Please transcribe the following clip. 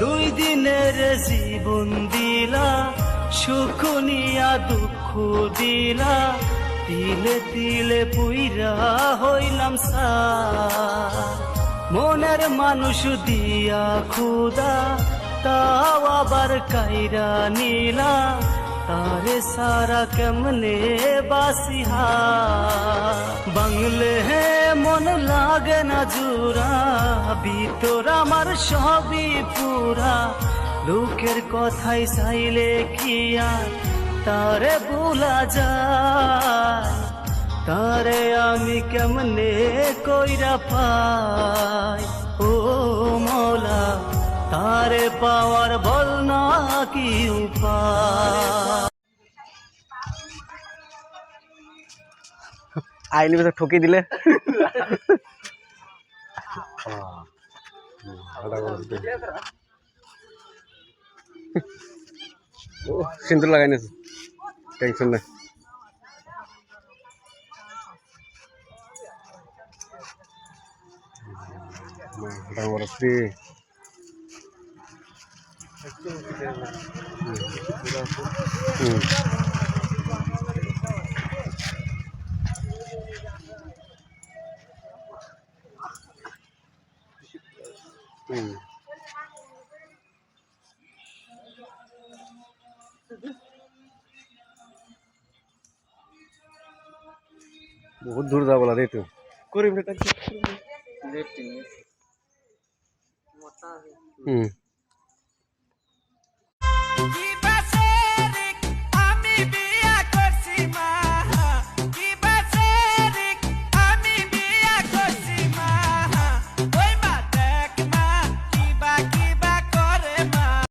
দুই দিনের জীবন দিলা, সুখ নিয়া দুঃখ দিলা, তিলে তিলে পুইরা হইলাম সা। মনের মানুষ দিয়া খুদা, তাও আবার কাইরা নীলা, তারে সারা কেমনে বাসিহা। বাংলে হে মন লাগে না জুরা, ভিতর আমার সবই পুরা। লোকের কথাই চাইলে কি আর তারে ভুলা যায়, তারে আমি কেমনে কইরা পাই। ও মৌলা, তারে পাওয়ার বল না কি উপায়। আইনি বেশি ঠকি দিলে সিন্দুর লাগাই নিয়েছে, টেনশন নাই। বহুত দূর যাব লাগে তো করিম রে।